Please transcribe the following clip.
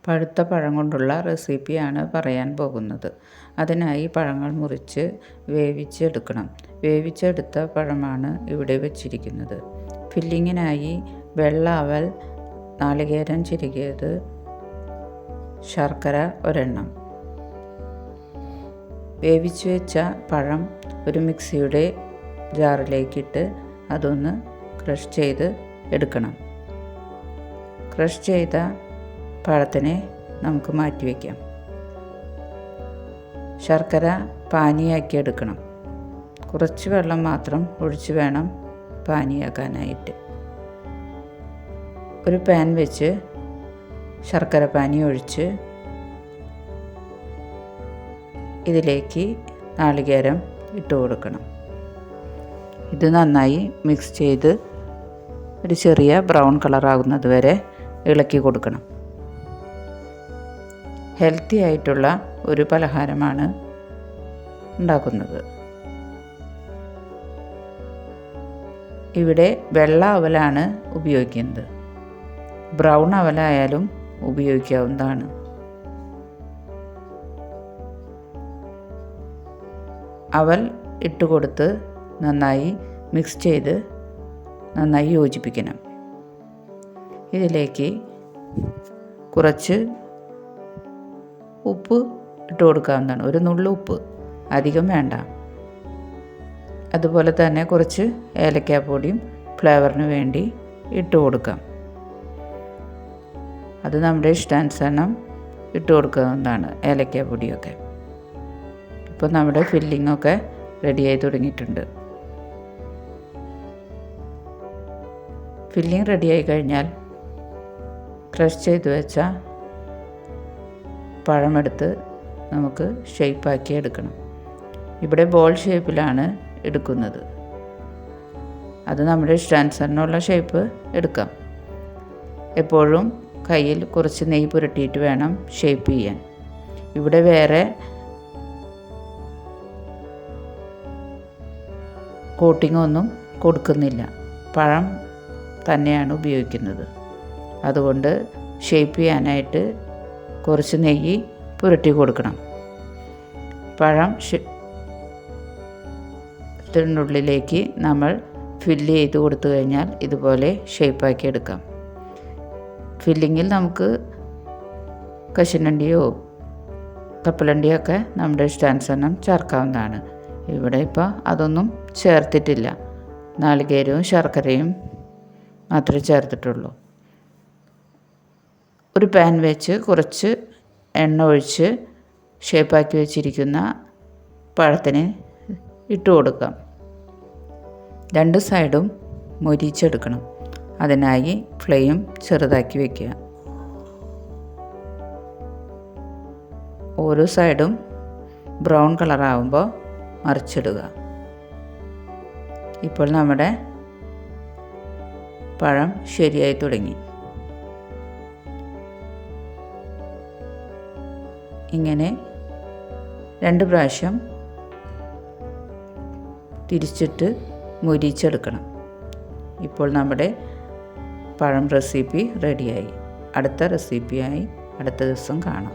പഴുത്ത പഴം കൊണ്ടുള്ള റെസിപ്പിയാണ് പറയാൻ പോകുന്നത്. അതിനായി പഴങ്ങൾ മുറിച്ച് വേവിച്ചെടുക്കണം. വേവിച്ചെടുത്ത പഴമാണ് ഇവിടെ വെച്ചിരിക്കുന്നത്. ഫില്ലിങ്ങിനായി വെള്ള അവൽ, നാളികേരം ചിരകിയത്, ശർക്കര ഒരെണ്ണം. വേവിച്ച് വെച്ച പഴം ഒരു മിക്സിയുടെ ജാറിലേക്കിട്ട് അതൊന്ന് ക്രഷ് ചെയ്ത് എടുക്കണം. ക്രഷ് ചെയ്ത പഴത്തിനെ നമുക്ക് മാറ്റിവെക്കാം. ശർക്കര പാനിയാക്കി എടുക്കണം. കുറച്ച് വെള്ളം മാത്രം ഒഴിച്ച് വേണം പാനിയാക്കാനായിട്ട്. ഒരു പാൻ വെച്ച് ശർക്കര പാനി ഒഴിച്ച് ഇതിലേക്ക് നാളികേരം ഇട്ട് കൊടുക്കണം. ഇത് നന്നായി മിക്സ് ചെയ്ത് ഒരു ചെറിയ ബ്രൗൺ കളറാകുന്നത് വരെ ഇളക്കി കൊടുക്കണം. ഹെൽത്തി ആയിട്ടുള്ള ഒരു പലഹാരമാണ് ഉണ്ടാക്കുന്നത്. ഇവിടെ വെള്ള അവലാണ് ഉപയോഗിക്കുന്നത്. ബ്രൗൺ അവലായാലും ഉപയോഗിക്കാവുന്നതാണ്. അവൽ ഇട്ടുകൊടുത്ത് നന്നായി മിക്സ് ചെയ്ത് നന്നായി യോജിപ്പിക്കണം. ഇതിലേക്ക് കുറച്ച് ഉപ്പ് ഇട്ട് കൊടുക്കാവുന്നതാണ്. ഒരു നുള്ളു ഉപ്പ്, അധികം വേണ്ട. അതുപോലെ തന്നെ കുറച്ച് ഏലക്കാപ്പൊടിയും ഫ്ലേവറിന് വേണ്ടി ഇട്ട് കൊടുക്കാം. അത് നമ്മുടെ ഇഷ്ടാനുസരണം ഇട്ട് കൊടുക്കാവുന്നതാണ്, ഏലക്കാപ്പൊടിയൊക്കെ. ഇപ്പോൾ നമ്മുടെ ഫില്ലിങ്ങൊക്കെ റെഡിയായി തുടങ്ങിയിട്ടുണ്ട്. ഫില്ലിങ് റെഡിയായി കഴിഞ്ഞാൽ ക്രഷ് ചെയ്ത് വെച്ച പഴമെടുത്ത് നമുക്ക് ഷേപ്പാക്കി എടുക്കണം. ഇവിടെ ബോൾ ഷേപ്പിലാണ് എടുക്കുന്നത്. അത് നമ്മുടെ ഇഷ്ടാനുസരണമുള്ള ഷേപ്പ് എടുക്കാം. എപ്പോഴും കയ്യിൽ കുറച്ച് നെയ്യ് പുരട്ടിയിട്ട് വേണം ഷേപ്പ് ചെയ്യാൻ. ഇവിടെ വേറെ കോട്ടിംഗ് ഒന്നും കൊടുക്കുന്നില്ല, പഴം തന്നെയാണ് ഉപയോഗിക്കുന്നത്. അതുകൊണ്ട് ഷേപ്പ് ചെയ്യാനായിട്ട് കുറച്ച് നെയ്യ് പുരട്ടി കൊടുക്കണം. പഴം ത്തിനുള്ളിലേക്ക് നമ്മൾ ഫില്ല് ചെയ്ത് കൊടുത്തു കഴിഞ്ഞാൽ ഇതുപോലെ ഷേപ്പാക്കി എടുക്കാം. ഫില്ലിങ്ങിൽ നമുക്ക് കശുവണ്ടിയോ കപ്പലണ്ടിയോ ഒക്കെ നമ്മുടെ ഇഷ്ടാനുസരണം ചേർക്കാവുന്നതാണ്. ഇവിടെ ഇപ്പോൾ അതൊന്നും ചേർത്തിട്ടില്ല. നാളികേരവും ശർക്കരയും മാത്രമേ ചേർത്തിട്ടുള്ളൂ. ഒരു പാൻ വെച്ച് കുറച്ച് എണ്ണ ഒഴിച്ച് ഷേപ്പാക്കി വെച്ചിരിക്കുന്ന പഴത്തിന് ഇട്ട് കൊടുക്കാം. രണ്ട് സൈഡും മൊരിച്ചെടുക്കണം. അതിനായി ഫ്ലെയിം ചെറുതാക്കി വയ്ക്കുക. ഓരോ സൈഡും ബ്രൗൺ കളറാകുമ്പോൾ മറിച്ചിടുക. ഇപ്പോൾ നമ്മുടെ പഴം ശരിയായി തുടങ്ങി. ഇങ്ങനെ 2 പ്രാവശ്യം തിരിച്ചിട്ട് മൊരിച്ചെടുക്കണം. ഇപ്പോൾ നമ്മുടെ പഴം റെസിപ്പി റെഡിയായി. അടുത്ത റെസിപ്പിയായി അടുത്ത ദിവസം കാണാം.